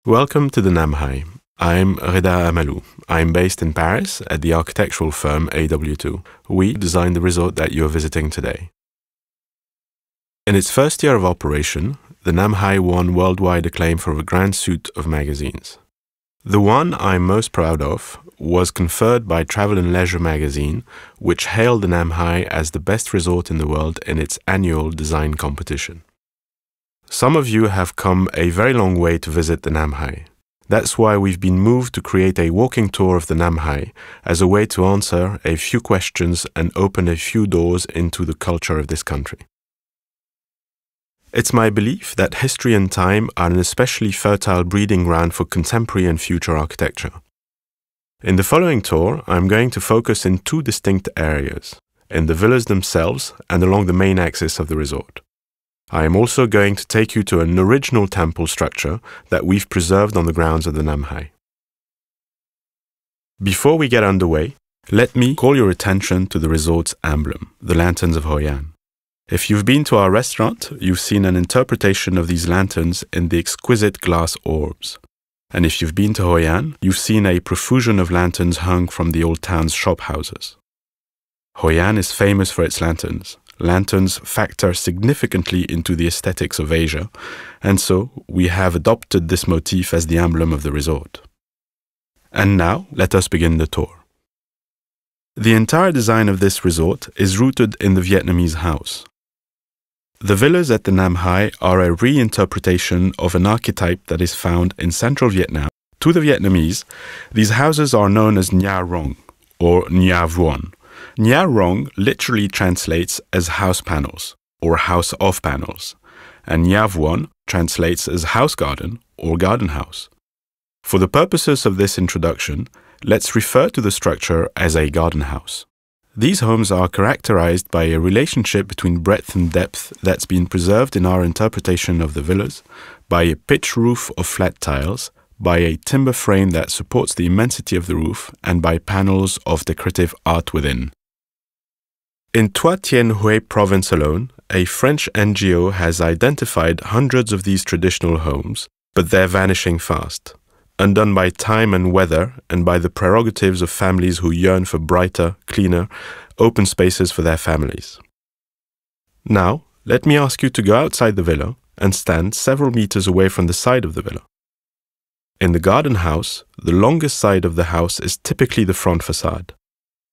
Welcome to the Namhaï. I'm Reda Amalou. I'm based in Paris at the architectural firm AW2. We designed the resort that you're visiting today. In its first year of operation, the Namhaï won worldwide acclaim from a grand suite of magazines. The one I'm most proud of was conferred by Travel and Leisure magazine, which hailed the Namhaï as the best resort in the world in its annual design competition. Some of you have come a very long way to visit the Namhaï. That's why we've been moved to create a walking tour of the Namhaï as a way to answer a few questions and open a few doors into the culture of this country. It's my belief that history and time are an especially fertile breeding ground for contemporary and future architecture. In the following tour, I'm going to focus in two distinct areas, in the villas themselves and along the main axis of the resort. I am also going to take you to an original temple structure that we've preserved on the grounds of the Namhaï. Before we get underway, let me call your attention to the resort's emblem, the lanterns of Hoi An. If you've been to our restaurant, you've seen an interpretation of these lanterns in the exquisite glass orbs. And if you've been to Hoi An, you've seen a profusion of lanterns hung from the old town's shop houses. Hoi An is famous for its lanterns. Lanterns factor significantly into the aesthetics of Asia, and so we have adopted this motif as the emblem of the resort. And now, let us begin the tour. The entire design of this resort is rooted in the Vietnamese house. The villas at the Namhaï are a reinterpretation of an archetype that is found in central Vietnam. To the Vietnamese, these houses are known as Nha Rong, or Nha Vuon. Nha Rong literally translates as house panels or house of panels, and Nha Vuon translates as house garden or garden house. For the purposes of this introduction, let's refer to the structure as a garden house. These homes are characterized by a relationship between breadth and depth that's been preserved in our interpretation of the villas, by a pitch roof of flat tiles, by a timber frame that supports the immensity of the roof, and by panels of decorative art within. In Toi Tien Huay province alone, a French NGO has identified hundreds of these traditional homes, but they're vanishing fast, undone by time and weather and by the prerogatives of families who yearn for brighter, cleaner, open spaces for their families. Now, let me ask you to go outside the villa and stand several meters away from the side of the villa. In the garden house, the longest side of the house is typically the front facade.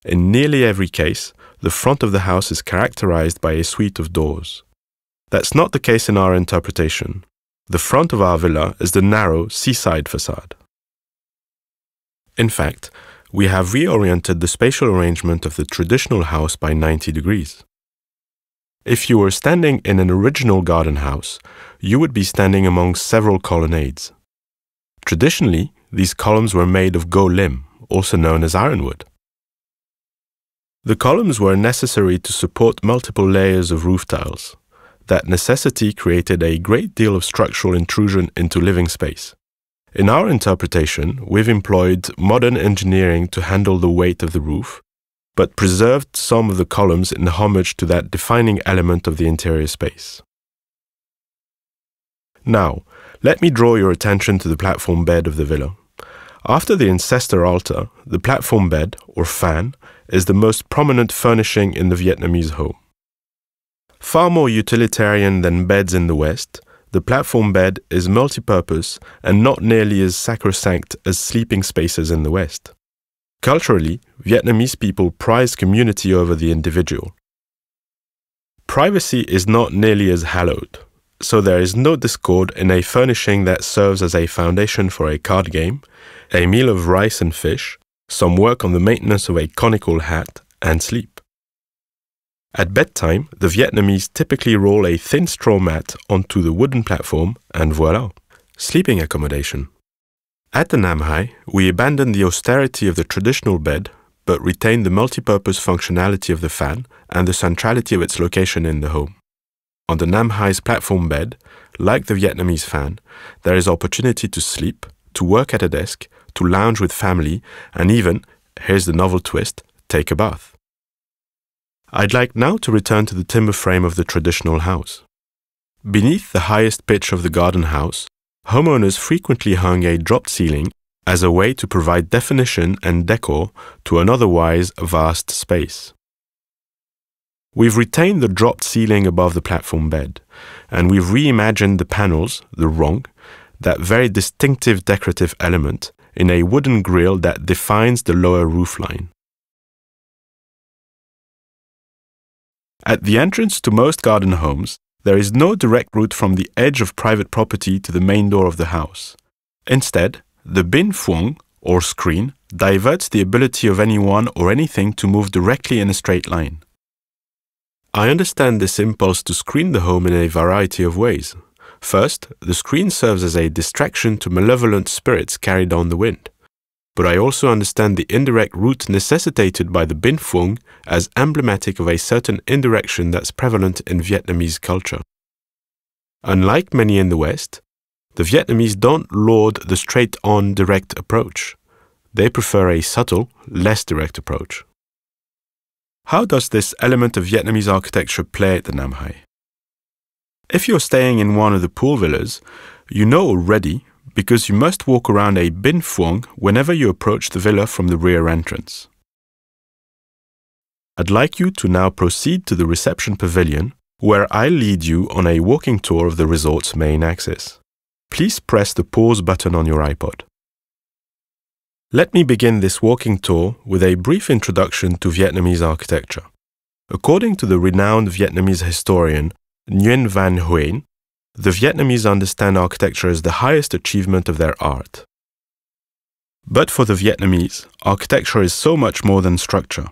In nearly every case, the front of the house is characterized by a suite of doors. That's not the case in our interpretation. The front of our villa is the narrow seaside facade. In fact, we have reoriented the spatial arrangement of the traditional house by 90 degrees. If you were standing in an original garden house, you would be standing among several colonnades. Traditionally, these columns were made of gos lim, also known as ironwood. The columns were necessary to support multiple layers of roof tiles. That necessity created a great deal of structural intrusion into living space. In our interpretation, we've employed modern engineering to handle the weight of the roof, but preserved some of the columns in homage to that defining element of the interior space. Now, let me draw your attention to the platform bed of the villa. After the ancestor altar, the platform bed, or fan, is the most prominent furnishing in the Vietnamese home. Far more utilitarian than beds in the West, the platform bed is multi-purpose and not nearly as sacrosanct as sleeping spaces in the West. Culturally, Vietnamese people prize community over the individual. Privacy is not nearly as hallowed, so there is no discord in a furnishing that serves as a foundation for a card game, a meal of rice and fish, some work on the maintenance of a conical hat, and sleep. At bedtime, the Vietnamese typically roll a thin straw mat onto the wooden platform, and voila, sleeping accommodation. At the Namhaï, we abandoned the austerity of the traditional bed, but retained the multi-purpose functionality of the fan and the centrality of its location in the home. On the Namhaï's platform bed, like the Vietnamese fan, there is opportunity to sleep, to work at a desk, to lounge with family, and even, here's the novel twist, take a bath. I'd like now to return to the timber frame of the traditional house. Beneath the highest pitch of the garden house, homeowners frequently hung a dropped ceiling as a way to provide definition and decor to an otherwise vast space. We've retained the dropped ceiling above the platform bed, and we've reimagined the panels, the rong, that very distinctive decorative element, in a wooden grille that defines the lower roofline. At the entrance to most garden homes, there is no direct route from the edge of private property to the main door of the house. Instead, the bin phuong, or screen, diverts the ability of anyone or anything to move directly in a straight line. I understand this impulse to screen the home in a variety of ways. First, the screen serves as a distraction to malevolent spirits carried on the wind. But I also understand the indirect route necessitated by the bin phuong as emblematic of a certain indirection that's prevalent in Vietnamese culture. Unlike many in the West, the Vietnamese don't laud the straight-on direct approach. They prefer a subtle, less direct approach. How does this element of Vietnamese architecture play at the Nam Hai? If you're staying in one of the pool villas, you know already because you must walk around a bin phuong whenever you approach the villa from the rear entrance. I'd like you to now proceed to the reception pavilion, where I'll lead you on a walking tour of the resort's main axis. Please press the pause button on your iPod. Let me begin this walking tour with a brief introduction to Vietnamese architecture. According to the renowned Vietnamese historian Nguyen Van Huyen, the Vietnamese understand architecture as the highest achievement of their art. But for the Vietnamese, architecture is so much more than structure.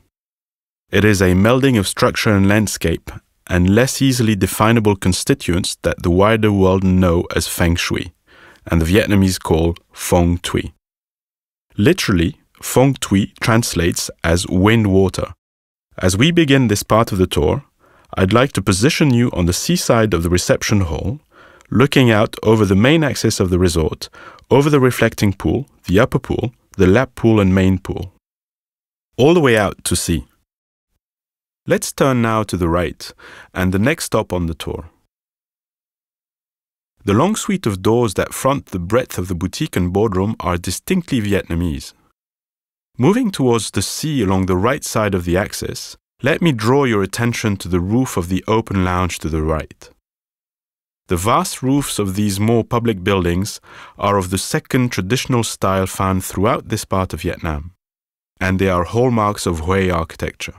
It is a melding of structure and landscape and less easily definable constituents that the wider world know as feng shui, and the Vietnamese call phong thủy. Literally, phong thủy translates as wind-water. As we begin this part of the tour, I'd like to position you on the seaside of the reception hall, looking out over the main axis of the resort, over the reflecting pool, the upper pool, the lap pool and main pool, all the way out to sea. Let's turn now to the right and the next stop on the tour. The long suite of doors that front the breadth of the boutique and boardroom are distinctly Vietnamese. Moving towards the sea along the right side of the axis, let me draw your attention to the roof of the open lounge to the right. The vast roofs of these more public buildings are of the second traditional style found throughout this part of Vietnam, and they are hallmarks of Hue architecture.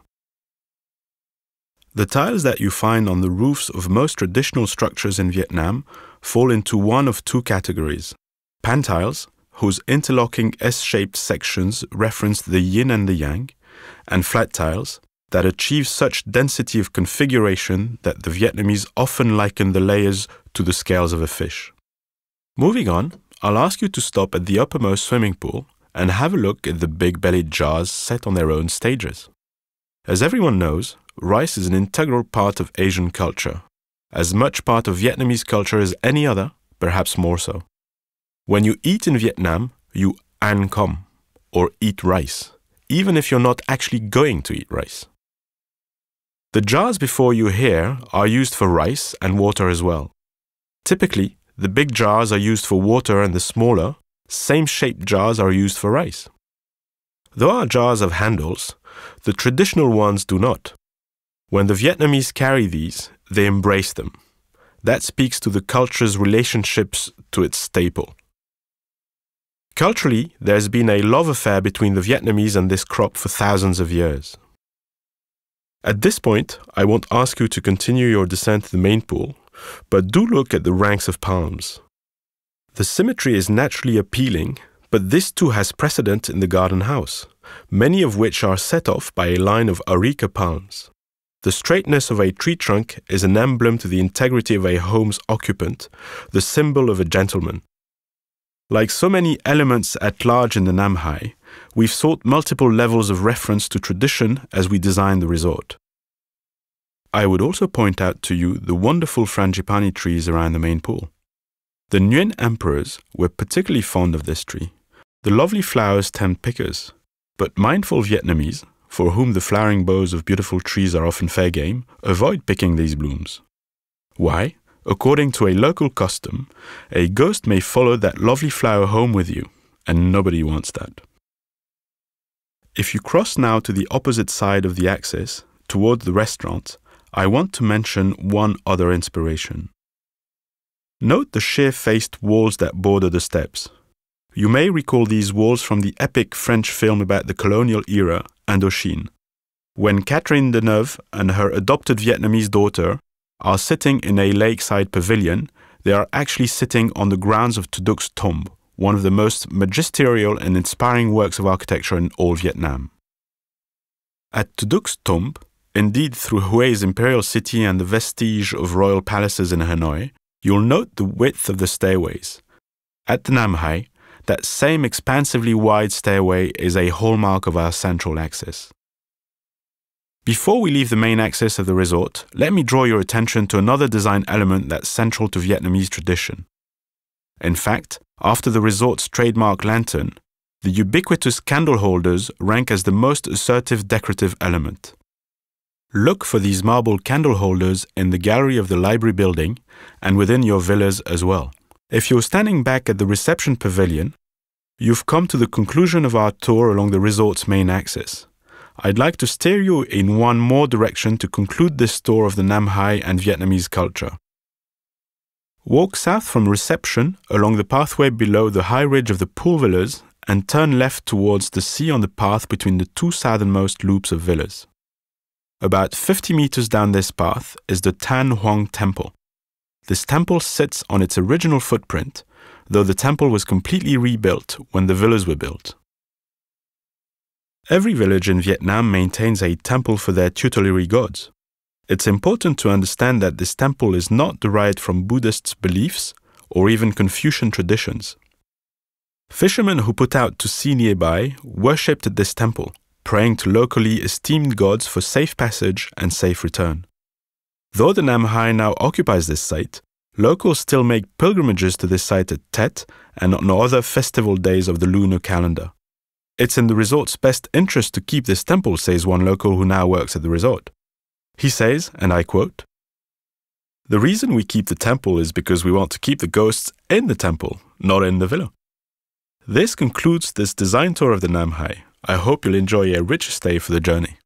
The tiles that you find on the roofs of most traditional structures in Vietnam fall into one of two categories: pan tiles, whose interlocking S-shaped sections reference the yin and the yang, and flat tiles that achieve such density of configuration that the Vietnamese often liken the layers to the scales of a fish. Moving on, I'll ask you to stop at the uppermost swimming pool and have a look at the big-bellied jars set on their own stages. As everyone knows, rice is an integral part of Asian culture, as much part of Vietnamese culture as any other, perhaps more so. When you eat in Vietnam, you ăn com, or eat rice, even if you're not actually going to eat rice. The jars before you here are used for rice and water as well. Typically, the big jars are used for water and the smaller, same-shaped jars are used for rice. Though our jars have handles, the traditional ones do not. When the Vietnamese carry these, they embrace them. That speaks to the culture's relationships to its staple. Culturally, there's been a love affair between the Vietnamese and this crop for thousands of years. At this point, I won't ask you to continue your descent to the main pool, but do look at the ranks of palms. The symmetry is naturally appealing, but this too has precedent in the garden house, many of which are set off by a line of areca palms. The straightness of a tree trunk is an emblem to the integrity of a home's occupant, the symbol of a gentleman. Like so many elements at large in the Nam Hai, we've sought multiple levels of reference to tradition as we designed the resort. I would also point out to you the wonderful frangipani trees around the main pool. The Nguyen emperors were particularly fond of this tree. The lovely flowers tempt pickers, but mindful Vietnamese, for whom the flowering boughs of beautiful trees are often fair game, avoid picking these blooms. Why? according to a local custom, a ghost may follow that lovely flower home with you, and nobody wants that. If you cross now to the opposite side of the axis, toward the restaurant, I want to mention one other inspiration. Note the sheer-faced walls that border the steps. You may recall these walls from the epic French film about the colonial era, Indochine. When Catherine Deneuve and her adopted Vietnamese daughter are sitting in a lakeside pavilion, they are actually sitting on the grounds of Tu Duc's tomb, one of the most magisterial and inspiring works of architecture in all Vietnam. At Tu Duc's tomb, indeed through Hue's imperial city and the vestige of royal palaces in Hanoi, you'll note the width of the stairways. At the Nam Hai, that same expansively wide stairway is a hallmark of our central axis. Before we leave the main axis of the resort, let me draw your attention to another design element that's central to Vietnamese tradition. In fact, after the resort's trademark lantern, the ubiquitous candle holders rank as the most assertive decorative element. Look for these marble candle holders in the gallery of the library building and within your villas as well. If you're standing back at the reception pavilion, you've come to the conclusion of our tour along the resort's main axis. I'd like to steer you in one more direction to conclude this tour of the Nam Hai and Vietnamese culture. Walk south from reception along the pathway below the high ridge of the pool villas and turn left towards the sea on the path between the two southernmost loops of villas. About 50 meters down this path is the Tan Huang Temple. This temple sits on its original footprint, though the temple was completely rebuilt when the villas were built. Every village in Vietnam maintains a temple for their tutelary gods. It's important to understand that this temple is not derived from Buddhist beliefs or even Confucian traditions. Fishermen who put out to sea nearby worshipped at this temple, praying to locally esteemed gods for safe passage and safe return. Though the Nam Hai now occupies this site, locals still make pilgrimages to this site at Tet and on other festival days of the lunar calendar. It's in the resort's best interest to keep this temple, says one local who now works at the resort. He says, and I quote, "The reason we keep the temple is because we want to keep the ghosts in the temple, not in the villa." This concludes this design tour of the Nam Hai. I hope you'll enjoy a rich stay for the journey.